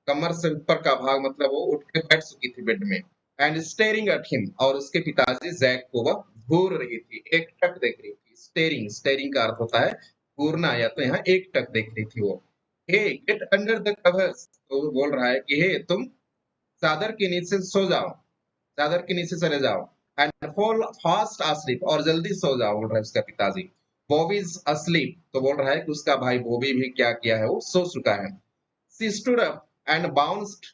कमर से ऊपर का भाग मतलब वो उठ के बैठ चुकी थी बेड में। एंड स्टेरिंग एट हिम और उसके पिताजी जैक को वह घूर रही थी, एक टक देख रही थी। स्टेरिंग, स्टेरिंग का अर्थ होता है घूरना, या तो यहाँ एक टक देख रही थी वो। हे गेट अंडर द कवर्स, तो वो बोल रहा है कि हे तुम चादर के नीचे सो जाओ, चादर के नीचे चले जाओ। एंड फॉल फास्ट asleep और जल्दी सो जाओ, बोल रहा है उसका पिताजी। बॉबी इज asleep तो बोल रहा है कि उसका भाई बॉबी भी क्या किया है, वो सो चुका है। She stood up and bounced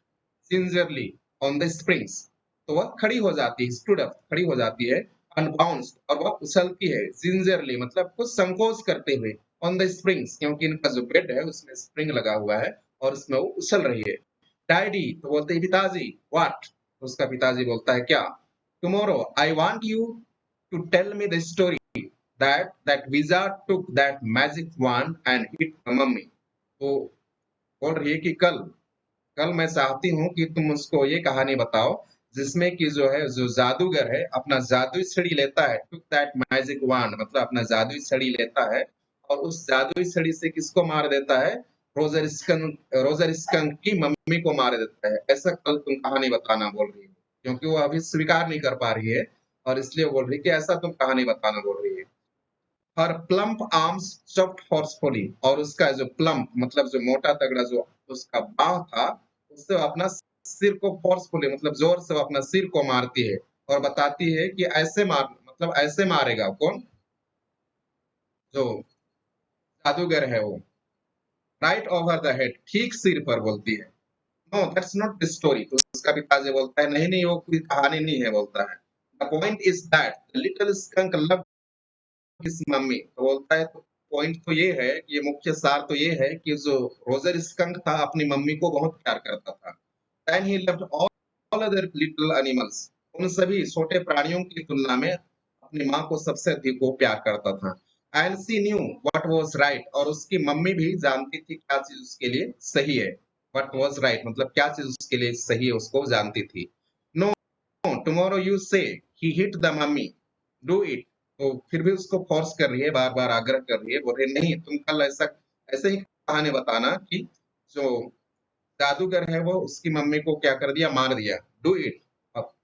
sincerely on the springs. तो वह खड़ी हो जाती है, स्टूड अप खड़ी हो जाती है, एंड बाउंस्ड और वह उछलती है, सिंसियरली मतलब कुछ संकोच करते हुए, ऑन द स्प्रिंग्स क्योंकि इनका जो बेड है उसमें स्प्रिंग लगा हुआ है और उसमें वो उछल रही है। डैडी तो बोलते हैं पिताजी। व्हाट? तो उसका पिताजी बोलता है क्या? Tomorrow I want you to tell me the story that wizard took that magic wand and hit mummy. तो बोल रही है कि कल कल मैं चाहती हूँ कि तुम उसको ये कहानी बताओ जिसमें कि जो है जो जादूगर है अपना जादुई छड़ी लेता है, टुक दैट मैजिक wand मतलब अपना जादुई छड़ी लेता है और उस जादुई छड़ी से किसको मार देता है? रोजर स्कंक की मम्मी को मार देता है। ऐसा कल तुम कहानी बताना, बोल रही है क्योंकि वो अभी स्वीकार नहीं कर पा रही है और इसलिए बोल रही है कि ऐसा तुम कहानी बताना, बोल रही है। हर प्लम्प आर्म्स चॉप्ड फोर्सफुली और उसका जो प्लम्प मतलब जो मोटा तगड़ा जो उसका बाह था, उससे वो अपना सिर को फोर्सफुली मतलब जोर से वो अपना सिर को मारती है और बताती है कि ऐसे मार मतलब ऐसे मारेगा कौन? जो जादूगर है वो। राइट ओवर द हेड ठीक सिर पर, बोलती है। No that's not the story. तो उसका पिताजी बोलता है नहीं नहीं वो कोई कहानी नहीं है, बोलता है। The point is that little skunk love his mummy. तो बोलता है तो पॉइंट तो ये है, ये मुख्य सार तो ये है कि जो रोजर स्कंक था अपनी मम्मी को बहुत प्यार करता था। And he loved all other little animals उन सभी छोटे प्राणियों की तुलना में अपनी माँ को सबसे अधिक वो प्यार करता था। And she knew what was right, और उसकी मम्मी भी जानती थी क्या चीज उसके लिए सही है। व्हाट वाज राइट मतलब क्या चीज उसके लिए सही है उसको जानती थी। No tomorrow you say he hit the mummy, do it. तो फिर भी उसको फोर्स कर रही है, बार बार आग्रह कर रही है, बोल रही है नहीं तुम कल ऐसा ऐसे ही कहानी बताना कि जो जादूगर है वो उसकी मम्मी को क्या कर दिया, मार दिया। Do it.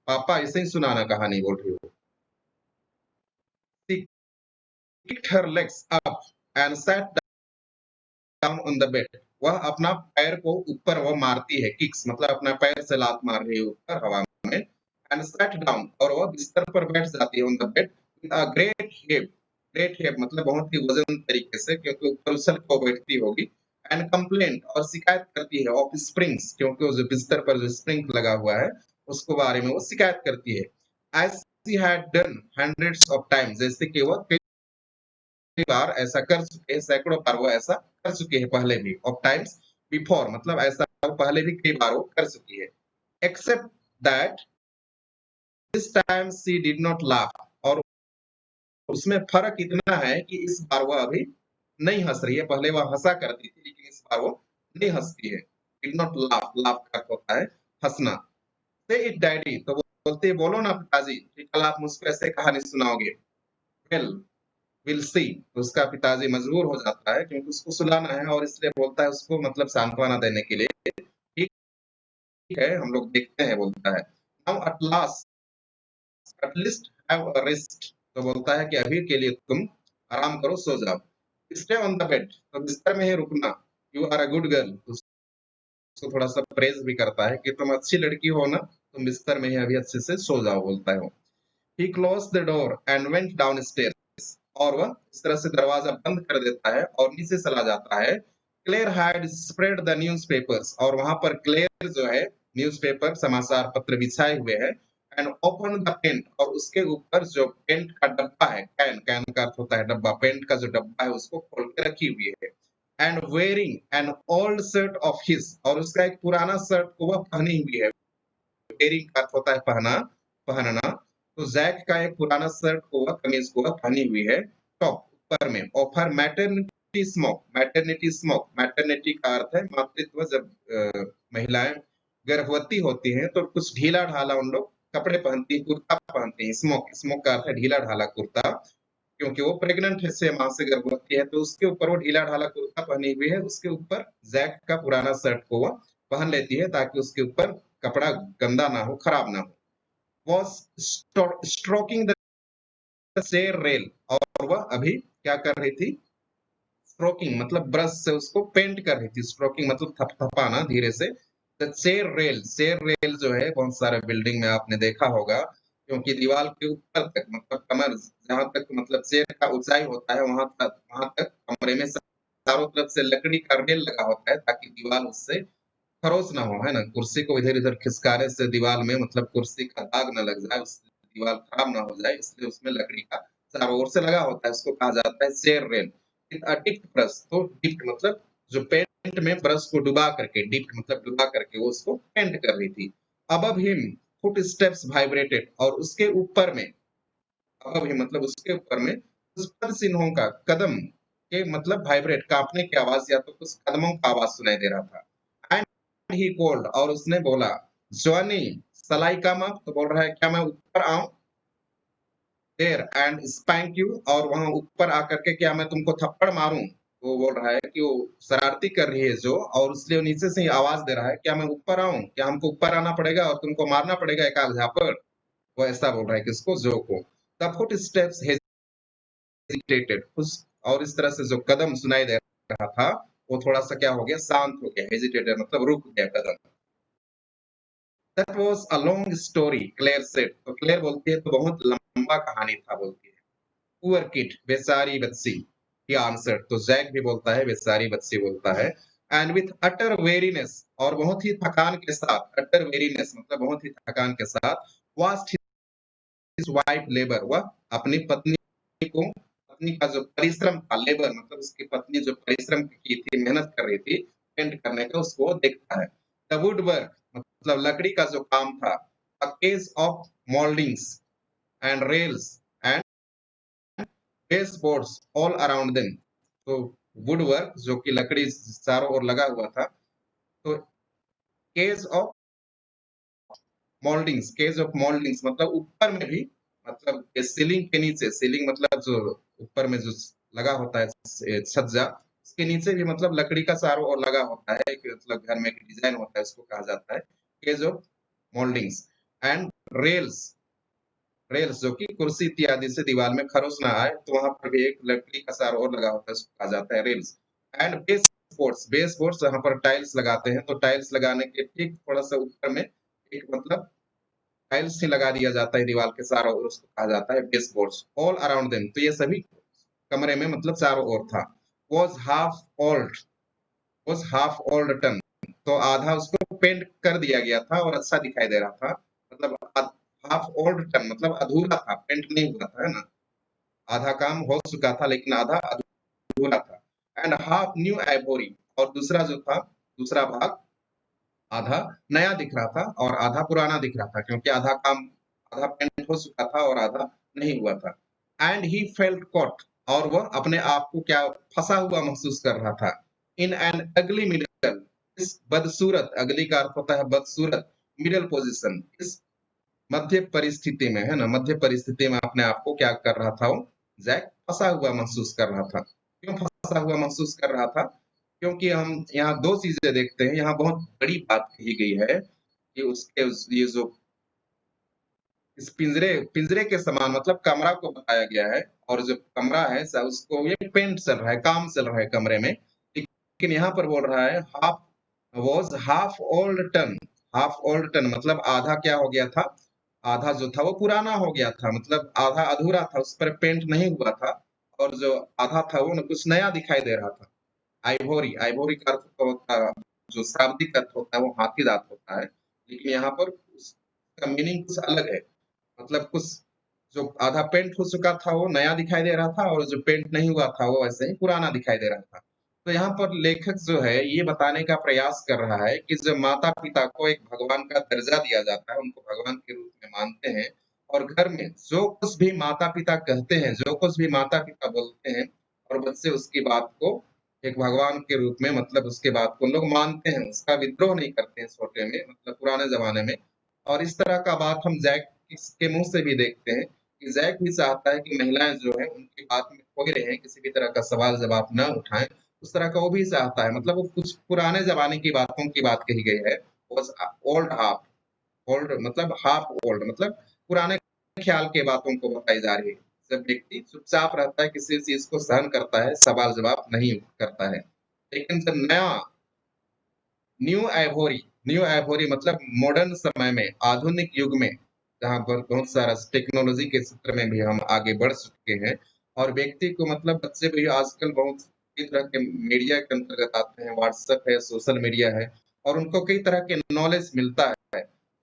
पापा ऐसे ही सुनाना कहानी, बोल रही हो। She kicked her legs up and sat down on the bed. वह अपना पैर को ऊपर वो मारती है, किक्स मतलब अपना पैर से लात मार रही है ऊपर हवा में। एंड sat down, और वह बिस्तर पर बैठ जाती है, on the bed with a great heave। Great heap मतलब बहुत ही वजन तरीके से, क्योंकि ऊपर उछल को बैठती होगी। एंड कंप्लेंट, और शिकायत करती है, ऑफ स्प्रिंग्स, क्योंकि वो जो बिस्तर पर जो स्प्रिंग लगा हुआ है उसको बारे में वो शिकायत करती है। As she had done hundreds of times, जैसे कि वह कई बार ऐसा कर चुके हैं, सैकड़ों बार वो ऐसा कर चुके हैं पहले भी। ऑफ टाइम्स बिफोर मतलब ऐसा वो पहले भी कई बार वो कर चुकी है। Except that this time she did not laugh, और उसमें फर्क इतना है कि इस बार वह अभी नहीं हंस रही है। पहले वह हंसा करती थी, लेकिन इस बार वो नहीं हंसती है। डिड नॉट लाफ, लाफ का अर्थ होता है हंसना। से इट डैडी, तो वो बोलते हैं बोलो ना पिताजी कि कल आप मुझको ऐसे कहानी सुनाओगे। वेल विल सी, तो उसका पिताजी मजबूर हो जाता है क्योंकि उसको सुलाना है, और इसलिए बोलता है उसको मतलब सांत्वना देने के लिए, ठीक है हम लोग देखते हैं, बोलता है। Now at last at least have a rest, तो बोलता है कि अभी के लिए तुम आराम करो, सो जाओ। स्टे ऑन द बेड, तो बिस्तर में ही रुकना। You are a good girl, उसको थोड़ा सा प्रेज भी करता है कि तुम अच्छी लड़की हो ना, तुम बिस्तर में ही अभी अच्छे से सो जाओ, बोलता है वो। He closed the door and went down stairs, और वह इस तरह से दरवाजा बंद कर देता है और नीचे चला जाता है। Claire had spread the newspapers, और वहां पर क्लेयर जो है न्यूज़पेपर समाचार पत्र बिछाए हुए है। एंड ओपन द पेंट, और उसके ऊपर जो पेंट का डब्बा है, कैन, कैन का अर्थ होता है डब्बा, पेंट का जो डब्बा है उसको खोल के रखी हुई है। And wearing an old shirt of his, और उसका एक पुराना शर्ट को वह पहनी हुई है। वेयरिंग का अर्थ होता है पहना, पहनना। तो जैक का एक पुराना शर्ट को वह, कमीज को वह पहनी हुई है टॉप ऊपर में। Offer maternity smoke, maternity smoke, maternity का अर्थ है मातृत्व। जब महिलाएं गर्भवती होती हैं तो कुछ ढीला ढाला उन लोग कपड़े पहनती हैं, कुर्ता पहनती हैं। स्मोक, स्मोक का अर्थ है ढीला ढाला कुर्ता, क्योंकि वो प्रेग्नेंट है, 6 माह से गर्भवती है, तो उसके ऊपर वो ढीला ढाला कुर्ता पहनी हुई है। उसके ऊपर जैक का पुराना शर्ट को वो पहन लेती है ताकि उसके ऊपर कपड़ा गंदा ना हो, खराब ना हो। Was stroking the chair rail, और वह अभी क्या कर रही थी, स्ट्रोकिंग मतलब ब्रश से उसको पेंट कर रही थी। स्ट्रोकिंग मतलब थपथपाना धीरे से। The chair rail, chair rail जो है बहुत सारे बिल्डिंग में आपने देखा होगा, क्योंकि दीवार के ऊपर तक मतलब कमर जहां तक मतलब चेयर का ऊंचाई होता है वहां तक कमरे में चारों तरफ से लकड़ी का रेल लगा होता है ताकि दीवार उससे खरोच ना हो, है ना। कुर्सी को इधर इधर खिसकाने से दीवार में मतलब कुर्सी का दाग न लग जाए, उससे दीवार खराब ना हो जाए, इसलिए उसमें लकड़ी का चारों ओर से लगा होता है। उसको कहा जाता है चेयर रेल। डिप्ट ब्रश, तो डिप्ट मतलब जो पेंट में ब्रश को डुबा करके, डिप्ट मतलब डुबा करके वो उसको पेंट कर रही थी। Above him foot steps vibrated, और उसके ऊपर में, अबव हिम मतलब उसके ऊपर में कुछ पद चिन्हों का, कदम के मतलब वाइब्रेट, कांपने की आवाज, या तो कुछ कदमों का आवाज सुनाई दे रहा था। एंड ही कॉल्ड, और उसने बोला जॉनी सलाई का मत, तो बोल रहा है क्या मैं ऊपर आऊं देयर एंड स्पैंक यू, और वहां ऊपर आकर के क्या मैं तुमको थप्पड़ मारूं। वो बोल रहा है कि वो शरारती कर रही है जो, और इसलिए वो नीचे से ही आवाज दे रहा है क्या मैं ऊपर आऊं, क्या हमको ऊपर आना पड़ेगा और तुमको मारना पड़ेगा एक आध झापड़। वो ऐसा बोल रहा है किसको, जो को। द फुट स्टेप्स हेजिटेटेड, उस और इस तरह से जो कदम सुनाई दे रहा था वो थोड़ा सा क्या हो गया, शांत हो गया। हेजिटेटेड मतलब रुक गया कदम। That was a long story, Claire said, तो क्लेयर बोलती है तो बहुत लंबा कहानी था, बोलती है। पुअर किड, बेचारी बच्ची, ही आंसर्ड, तो जैक भी बोलता है बेचारी बच्ची, बोलता है। एंड विथ अटर वेरीनेस, और बहुत ही थकान के साथ, अटर वेरीनेस मतलब बहुत ही थकान के साथ, वास्ट हिज वाइफ लेबर, वह अपनी पत्नी को, पत्नी का जो परिश्रम था, लेबर मतलब उसकी पत्नी जो परिश्रम की थी, मेहनत कर रही थी पेंट करने का, उसको वो देखता है। द वुड वर्क मतलब लकड़ी का जो काम था, a case of mouldings and rails and base boards all around them. तो वुड वर्क जो कि लकड़ी चारों ओर लगा हुआ था। तो cage of mouldings, cage of mouldings मतलब ऊपर में भी, मतलब सीलिंग के नीचे, सीलिंग मतलब जो ऊपर में जो लगा होता है छज्जा, उसके नीचे भी मतलब लकड़ी का चारों ओर लगा होता है, एक मतलब घर में एक डिजाइन होता है, उसको कहा जाता है cage of mouldings. And rails, rails जो कि कुर्सी इत्यादि से दीवार में खरोच ना आए, तो वहां पर भी एक लकड़ी का चारों ओर लगा होता है, उसको कहा जाता है rails. And base boards, base boards जहां पर टाइल्स लगाते हैं, तो टाइल्स लगाने के ठीक थोड़ा सा ऊपर में एक मतलब टाइल्स ही लगा दिया जाता है दीवार के चारों ओर, उसको कहा जाता है base boards all around them. तो ये सभी कमरे में मतलब चारों ओर था। Was half old, was half old ton, तो आधा उसको पेंट कर दिया गया था और अच्छा दिखाई दे रहा था। मतलब हाफ ओल्ड टन मतलब अधूरा था, पेंट नहीं हुआ था, है ना। आधा काम हो चुका था लेकिन आधा अधूरा था। एंड हाफ न्यू आइवोरी, और दूसरा जो था, दूसरा भाग आधा नया दिख रहा था और आधा पुराना दिख रहा था, क्योंकि आधा काम, आधा पेंट हो चुका था और आधा नहीं हुआ था। एंड ही फेल्ट कॉट, और वह अपने आप को क्या फंसा हुआ महसूस कर रहा था। इन एन अगली मिडल, इस बदसूरत, अगली का अर्थ होता है बदसूरत, मिडल पोजिशन, इस मध्य परिस्थिति में, है ना, मध्य परिस्थिति में अपने आप को क्या कर रहा था वो, जैक फंसा हुआ महसूस कर रहा था। क्यों फंसा हुआ महसूस कर रहा था? क्योंकि हम यहाँ दो चीजें देखते हैं, यहाँ बहुत बड़ी बात कही गई है कि उसके ये जो इस पिंजरे, पिंजरे के समान मतलब कमरा को बताया गया है, और जो कमरा है उसको ये पेंट चल रहा है, काम चल रहा है कमरे में। लेकिन यहाँ पर बोल रहा है half, was half old ton, half old ton मतलब आधा क्या हो गया था, आधा जो था वो पुराना हो गया था, मतलब आधा अधूरा था, उस पर पेंट नहीं हुआ था, और जो आधा था वो कुछ नया दिखाई दे रहा था। आइवोरी, आइवोरी का अर्थ तो होता है, जो शाब्दिक अर्थ होता है वो हाथी दांत होता है, लेकिन यहाँ पर उसका मीनिंग कुछ अलग है। मतलब कुछ जो आधा पेंट हो चुका था वो नया दिखाई दे रहा था, और जो पेंट नहीं हुआ था वो वैसे ही पुराना दिखाई दे रहा था। तो यहाँ पर लेखक जो है ये बताने का प्रयास कर रहा है कि जब माता पिता को एक भगवान का दर्जा दिया जाता है, उनको भगवान के रूप में मानते हैं, और घर में जो कुछ भी माता पिता कहते हैं, जो कुछ भी माता पिता बोलते हैं, और बच्चे उसकी बात को एक भगवान के रूप में, मतलब उसके बात को लोग मानते हैं, उसका विद्रोह नहीं करते हैं छोटे में, मतलब पुराने जमाने में। और इस तरह का बात हम जैक के मुंह से भी देखते हैं कि जैक भी चाहता है कि महिलाएं जो है उनकी बात में खोए रहें, किसी भी तरह का सवाल जवाब न उठाएं। उस तरह का वो भी चाहता है, मतलब वो कुछ पुराने जमाने की बातों की बात कही गई है। ओल्ड हाफ, ओल्ड मतलब हाफ ओल्ड मतलब पुराने ख्याल के बातों को बताई जा रही है। जब व्यक्ति चुपचाप रहता है, किसी चीज को सहन करता है, सवाल जवाब नहीं करता है। लेकिन जब नया, न्यू आइवोरी, न्यू आइवोरी मतलब मॉडर्न समय में, आधुनिक युग में, जहाँ पर बहुत सारा टेक्नोलॉजी के क्षेत्र में भी हम आगे बढ़ चुके हैं, और व्यक्ति को मतलब बच्चे भी आजकल बहुत कई तरह के मीडिया के अंतर्गत आते हैं, व्हाट्सएप है, सोशल मीडिया है, और उनको कई तरह के नॉलेज मिलता है,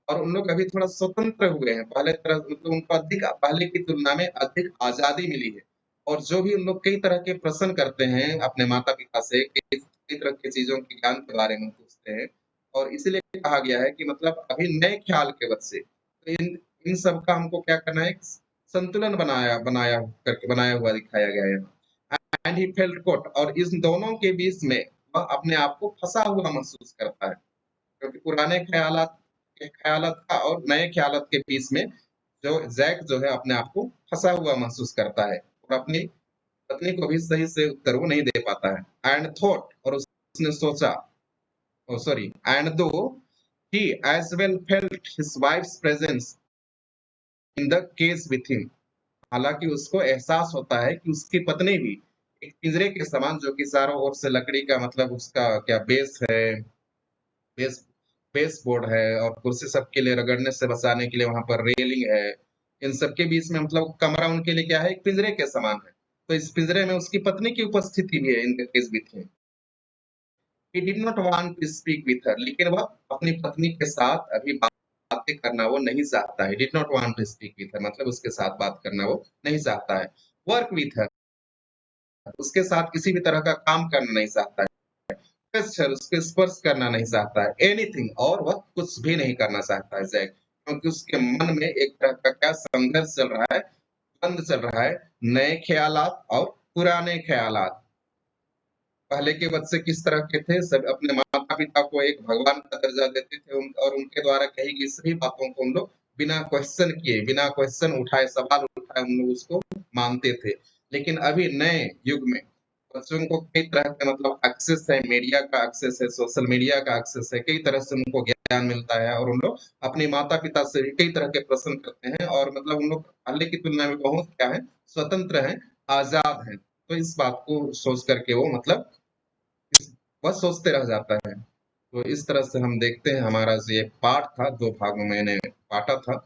और उन लोग अभी थोड़ा स्वतंत्र हुए हैं, पहले तरह मतलब उनको अधिक, पहले की तुलना में अधिक आजादी मिली है। और जो भी उन लोग कई तरह के प्रश्न करते हैं अपने माता पिता से, कई तरह की चीजों के ज्ञान के बारे में पूछते हैं, और इसीलिए कहा गया है कि मतलब अभी नए ख्याल के बच्चे, तो इन इन सब का हमको क्या करना है, संतुलन बनाया बनाया करके बनाया हुआ दिखाया गया है। एंड ही फेल्ट कोट, और इन दोनों के बीच में वह अपने आप को फंसा हुआ महसूस करता है, क्योंकि पुराने ख्यालात का और नए ख्यालात के बीच में जो जैक जो है अपने आप को फंसा हुआ महसूस करता है, और अपनी पत्नी को भी सही से उत्तर वो नहीं दे पाता है। एंड थॉट, और उसने सोचा, oh sorry, and though he as well felt his wife's presence in the cage with him, हालांकि उसको एहसास होता है कि उसकी पत्नी भी एक पिंजरे के समान, जो कि चारों ओर से लकड़ी का मतलब उसका क्या बेस है, बेस बेस बोर्ड है, और कुर्सी सबके लिए रगड़ने से बचाने के लिए वहां पर रेलिंग है, इन सबके बीच में मतलब कमरा उनके लिए क्या है, एक पिंजरे के समान है। तो इस पिंजरे में उसकी पत्नी की उपस्थिति भी है, in the cage with him. He did not want to speak with her, लेकिन वह अपनी पत्नी के साथ अभी बातें करना वो नहीं चाहता है। Did not want to speak with her मतलब उसके साथ बात करना वो नहीं चाहता है। Work with her, उसके साथ किसी भी तरह का काम करना नहीं चाहता है। Touch her, उसके स्पर्श करना नहीं चाहता है। Anything, और वह कुछ भी नहीं करना चाहता है जैक, क्योंकि उसके मन में एक तरह का क्या संघर्ष चल रहा है, द्वंद चल रहा है, नए ख्यालात और पुराने ख्यालात। पहले के बच्चे किस तरह के थे, सब अपने माता-पिता को एक भगवान का दर्जा देते थे और उनके द्वारा कही गई सभी बातों को उन लोग बिना क्वेश्चन किए, बिना क्वेश्चन उठाए, सवाल उठाए उन लोग उसको मानते थे। लेकिन अभी नए युग में बच्चों को कई तरह का मतलब एक्सेस है, मीडिया का एक्सेस है, सोशल मीडिया का एक्सेस है, कई तरह से उनको ज्ञान मिलता है और उन लोग अपने माता-पिता से भी कई तरह के प्रश्न करते हैं और मतलब उन लोग पहले की तुलना में बहुत क्या है, स्वतंत्र हैं, आज़ाद हैं। तो इस बात को सोच कर के वो मतलब बस सोचते रह जाता है। तो इस तरह से हम देखते हैं हमारा जो ये पाठ था, 2 भागों में मैंने बाँटा था।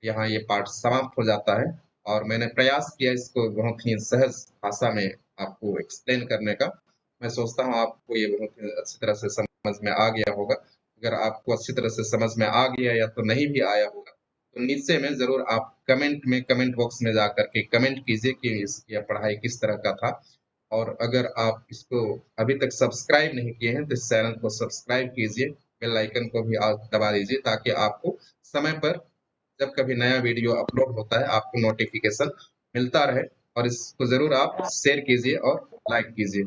यहाँ ये पाठ समाप्त हो जाता है और मैंने प्रयास किया इसको बहुत ही सहज भाषा में आपको एक्सप्लेन करने का। मैं सोचता हूँ आपको ये बहुत ही अच्छी तरह से समझ में आ गया होगा। अगर आपको अच्छी तरह से समझ में आ गया या तो नहीं भी आया होगा, तो नीचे में ज़रूर आप कमेंट बॉक्स में जाकर के कमेंट कीजिए कि इसकी पढ़ाई किस तरह का था। और अगर आप इसको अभी तक सब्सक्राइब नहीं किए हैं तो इस चैनल को सब्सक्राइब कीजिए, बेल आइकन को भी आप दबा दीजिए ताकि आपको समय पर जब कभी नया वीडियो अपलोड होता है आपको नोटिफिकेशन मिलता रहे और इसको ज़रूर आप शेयर कीजिए और लाइक कीजिए।